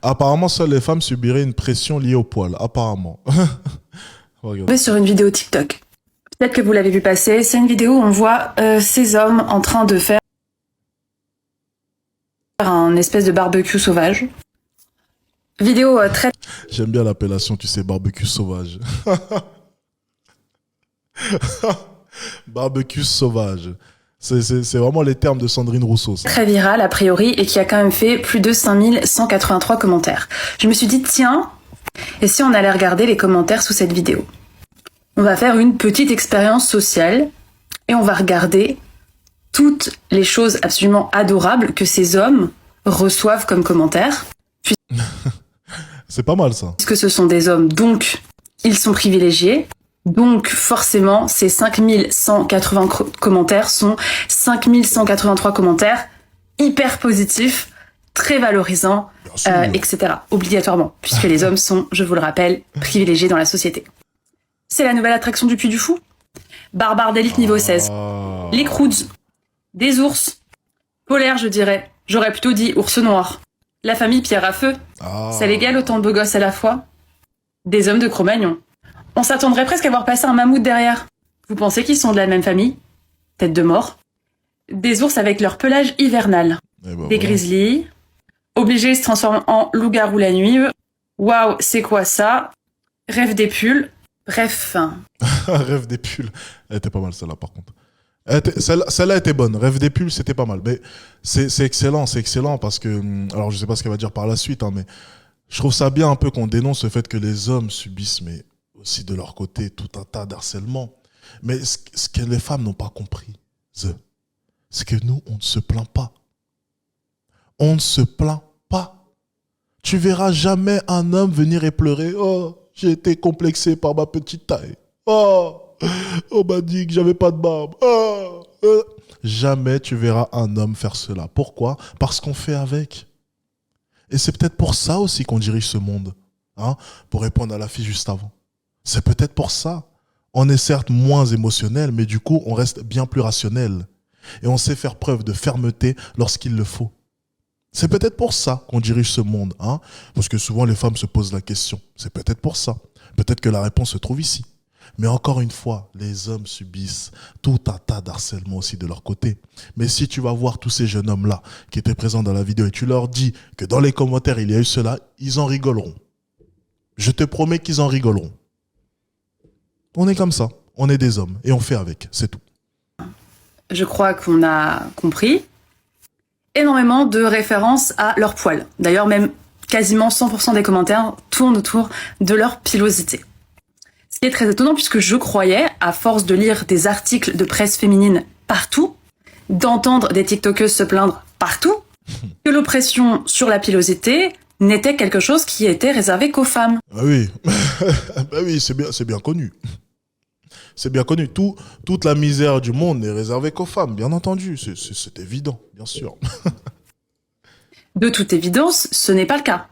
Apparemment, seules les femmes subiraient une pression liée au poil. Apparemment. Regarde. Sur une vidéo TikTok. Peut-être que vous l'avez vu passer. C'est une vidéo où on voit ces hommes en train de faire un espèce de barbecue sauvage. Vidéo très... J'aime bien l'appellation, tu sais, barbecue sauvage. Barbecue sauvage. C'est vraiment les termes de Sandrine Rousseau, ça. Très virale, a priori, et qui a quand même fait plus de 5183 commentaires. Je me suis dit, tiens, et si on allait regarder les commentaires sous cette vidéo? On va faire une petite expérience sociale, et on va regarder toutes les choses absolument adorables que ces hommes reçoivent comme commentaires. C'est pas mal, ça. Puisque ce sont des hommes, donc ils sont privilégiés. Donc forcément, ces 5180 commentaires sont 5183 commentaires hyper positifs, très valorisants, etc. Obligatoirement, puisque les hommes sont, je vous le rappelle, privilégiés dans la société. C'est la nouvelle attraction du Puy du Fou. Barbare d'élite niveau 16. Les Croods. Des ours. Polaires, je dirais. J'aurais plutôt dit ours noir. La famille Pierre à Feu. Ça l'égale autant de beaux gosses à la fois. Des hommes de Cro-Magnon. On s'attendrait presque à voir passer un mammouth derrière. Vous pensez qu'ils sont de la même famille? Tête de mort. Des ours avec leur pelage hivernal. Des grizzlies. Obligés, ils se transforment en loup-garou la nuit. Waouh, c'est quoi ça? Rêve des pulls. Bref. Rêve des pulls. Elle était pas mal, celle-là, par contre. Celle-là était bonne. Rêve des pulls, c'était pas mal. Mais c'est excellent parce que... Alors, je sais pas ce qu'elle va dire par la suite, hein, mais je trouve ça bien un peu qu'on dénonce le fait que les hommes subissent, mais aussi de leur côté, tout un tas d'harcèlement. Mais ce que les femmes n'ont pas compris, c'est que nous, on ne se plaint pas. On ne se plaint pas. Tu verras jamais un homme venir et pleurer. Oh, j'ai été complexé par ma petite taille. Oh, on m'a dit que j'avais pas de barbe. Oh, Jamais tu verras un homme faire cela. Pourquoi? Parce qu'on fait avec. Et c'est peut-être pour ça aussi qu'on dirige ce monde. Hein, pour répondre à la fille juste avant. C'est peut-être pour ça. On est certes moins émotionnel, mais du coup, on reste bien plus rationnel. Et on sait faire preuve de fermeté lorsqu'il le faut. C'est peut-être pour ça qu'on dirige ce monde. Hein, parce que souvent, les femmes se posent la question. C'est peut-être pour ça. Peut-être que la réponse se trouve ici. Mais encore une fois, les hommes subissent tout un tas d'harcèlement aussi de leur côté. Mais si tu vas voir tous ces jeunes hommes-là qui étaient présents dans la vidéo et tu leur dis que dans les commentaires, il y a eu cela, ils en rigoleront. Je te promets qu'ils en rigoleront. On est comme ça. On est des hommes et on fait avec. C'est tout. Je crois qu'on a compris. Énormément de références à leur poil. D'ailleurs, même quasiment 100% des commentaires tournent autour de leur pilosité. Ce qui est très étonnant puisque je croyais, à force de lire des articles de presse féminine partout, d'entendre des TikTokeuses se plaindre partout, que l'oppression sur la pilosité n'était quelque chose qui était réservé qu'aux femmes. Ah oui, bah oui, c'est bien connu. C'est bien connu. Toute la misère du monde n'est réservée qu'aux femmes, bien entendu. C'est évident, bien sûr. De toute évidence, ce n'est pas le cas.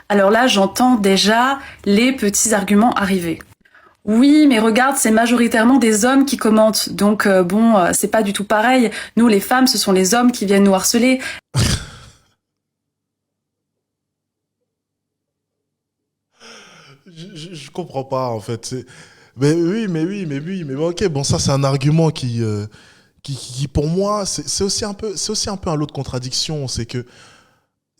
Alors là, j'entends déjà les petits arguments arriver. Oui, mais regarde, c'est majoritairement des hommes qui commentent. Donc c'est pas du tout pareil. Nous, les femmes, ce sont les hommes qui viennent nous harceler. Je comprends pas, en fait. Mais oui, mais ok, bon, ça, c'est un argument qui pour moi, c'est aussi un peu un lot de contradiction. C'est que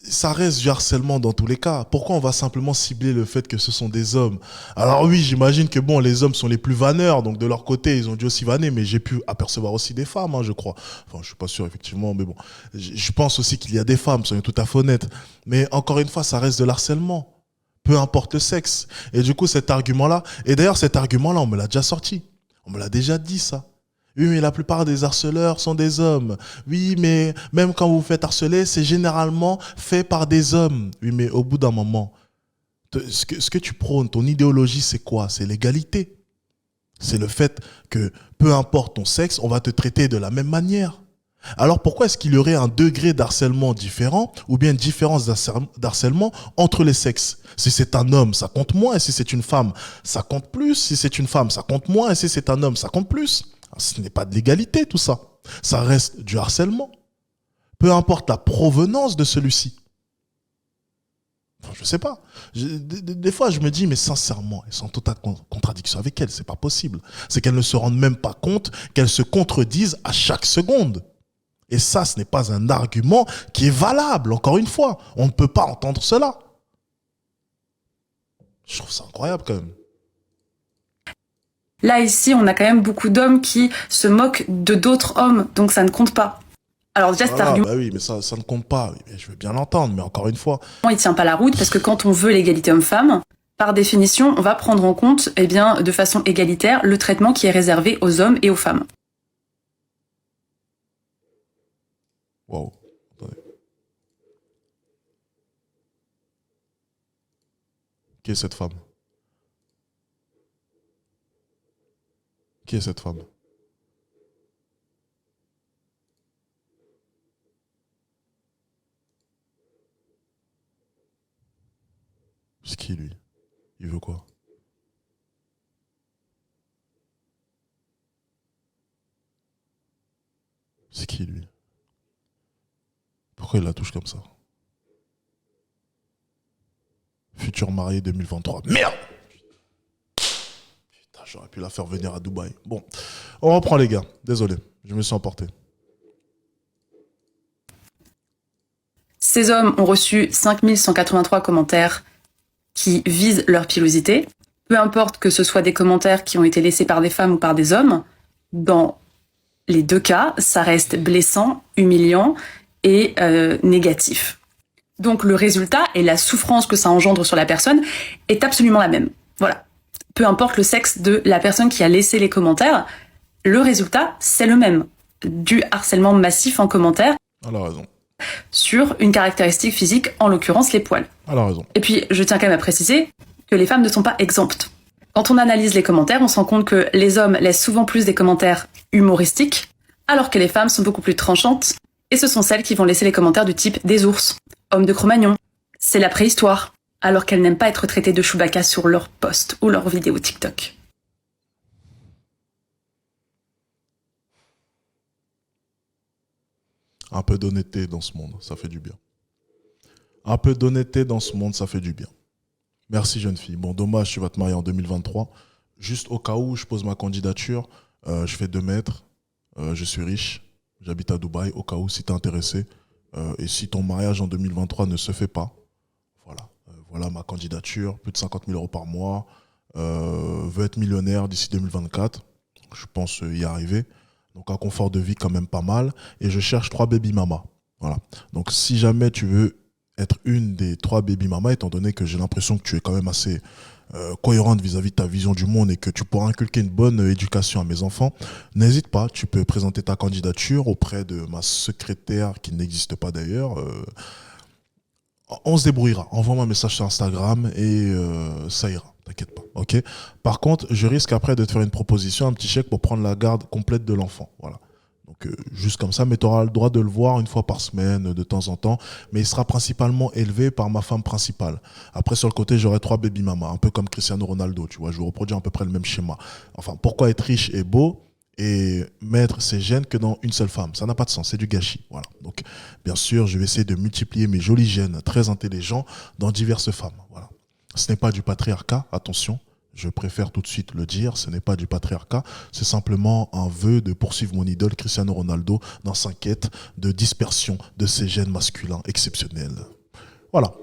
ça reste du harcèlement dans tous les cas. Pourquoi on va simplement cibler le fait que ce sont des hommes? Alors oui, j'imagine que bon, les hommes sont les plus vanneurs, donc de leur côté, ils ont dû aussi vanner, mais j'ai pu apercevoir aussi des femmes, hein, je crois. Enfin, je suis pas sûr, effectivement, mais bon. Je pense aussi qu'il y a des femmes, soyons tout à fait honnêtes. Mais encore une fois, ça reste de l'harcèlement. Peu importe le sexe. Et du coup, cet argument-là, et d'ailleurs, cet argument-là, on me l'a déjà sorti. On me l'a déjà dit, ça. Oui, mais la plupart des harceleurs sont des hommes. Oui, mais même quand vous vous faites harceler, c'est généralement fait par des hommes. Oui, mais au bout d'un moment, ce que tu prônes, ton idéologie, c'est quoi? C'est l'égalité. C'est le fait que, peu importe ton sexe, on va te traiter de la même manière. Alors pourquoi est-ce qu'il y aurait un degré d'harcèlement différent ou bien une différence d'harcèlement entre les sexes? Si c'est un homme, ça compte moins, et si c'est une femme, ça compte plus. Si c'est une femme, ça compte moins, et si c'est un homme, ça compte plus. Ce n'est pas de l'égalité, tout ça. Ça reste du harcèlement. Peu importe la provenance de celui-ci. Je sais pas. Des fois, je me dis, mais sincèrement, elles sont en totale contradiction avec elles. C'est pas possible. C'est qu'elles ne se rendent même pas compte qu'elles se contredisent à chaque seconde. Et ça, ce n'est pas un argument qui est valable. Encore une fois, on ne peut pas entendre cela. Je trouve ça incroyable quand même. Là, ici, on a quand même beaucoup d'hommes qui se moquent de d'autres hommes, donc ça ne compte pas. Alors déjà, cet argument, Bah oui, mais ça ne compte pas. Je veux bien l'entendre, mais encore une fois. il tient pas la route, parce que quand on veut l'égalité homme-femme, par définition, on va prendre en compte, de façon égalitaire, le traitement qui est réservé aux hommes et aux femmes. Waouh. Attendez. Qui est cette femme? Qui est cette femme? C'est qui lui? Il veut quoi? C'est qui lui? Pourquoi il la touche comme ça? Futur marié 2023. Merde! Putain, j'aurais pu la faire venir à Dubaï. Bon, on reprend les gars. Désolé, je me suis emporté. Ces hommes ont reçu 5183 commentaires qui visent leur pilosité. Peu importe que ce soit des commentaires qui ont été laissés par des femmes ou par des hommes, dans les deux cas, ça reste blessant, humiliant et négatif. Donc le résultat et la souffrance que ça engendre sur la personne est absolument la même. Voilà. Peu importe le sexe de la personne qui a laissé les commentaires, le résultat, c'est le même. Du harcèlement massif en commentaire. Elle a raison. Sur une caractéristique physique, en l'occurrence les poils. Elle a raison. Et puis, je tiens quand même à préciser que les femmes ne sont pas exemptes. Quand on analyse les commentaires, on se rend compte que les hommes laissent souvent plus des commentaires humoristiques, alors que les femmes sont beaucoup plus tranchantes, et ce sont celles qui vont laisser les commentaires du type des ours, hommes de Cro-Magnon, c'est la préhistoire, alors qu'elles n'aiment pas être traitées de Chewbacca sur leur post ou leur vidéo TikTok. Un peu d'honnêteté dans ce monde, ça fait du bien. Un peu d'honnêteté dans ce monde, ça fait du bien. Merci jeune fille. Bon, dommage, tu vas te marier en 2023. Juste au cas où je pose ma candidature, je fais 2 mètres, je suis riche, j'habite à Dubaï, au cas où si t'es intéressé. Et si ton mariage en 2023 ne se fait pas, voilà, voilà ma candidature, plus de 50 000 euros par mois, veux être millionnaire d'ici 2024, je pense y arriver. Donc un confort de vie quand même pas mal. Et je cherche 3 baby mamas. Voilà. Donc si jamais tu veux être une des 3 baby mamas, étant donné que j'ai l'impression que tu es quand même assez cohérente vis-à-vis de ta vision du monde et que tu pourras inculquer une bonne éducation à mes enfants, n'hésite pas, tu peux présenter ta candidature auprès de ma secrétaire qui n'existe pas d'ailleurs. On se débrouillera. Envoie-moi un message sur Instagram et ça ira. T'inquiète pas. Ok. Par contre, je risque après de te faire une proposition, un petit chèque pour prendre la garde complète de l'enfant. Voilà. Donc juste comme ça, mais tu auras le droit de le voir une fois par semaine, de temps en temps. Mais il sera principalement élevé par ma femme principale. Après, sur le côté, j'aurai 3 baby mamas, un peu comme Cristiano Ronaldo. Tu vois, je vais reproduire à peu près le même schéma. Enfin, pourquoi être riche et beau et mettre ses gènes que dans une seule femme? Ça n'a pas de sens, c'est du gâchis. Voilà. Donc, bien sûr, je vais essayer de multiplier mes jolis gènes très intelligents dans diverses femmes. Voilà. Ce n'est pas du patriarcat, attention. Je préfère tout de suite le dire, ce n'est pas du patriarcat, c'est simplement un vœu de poursuivre mon idole Cristiano Ronaldo dans sa quête de dispersion de ses gènes masculins exceptionnels. Voilà.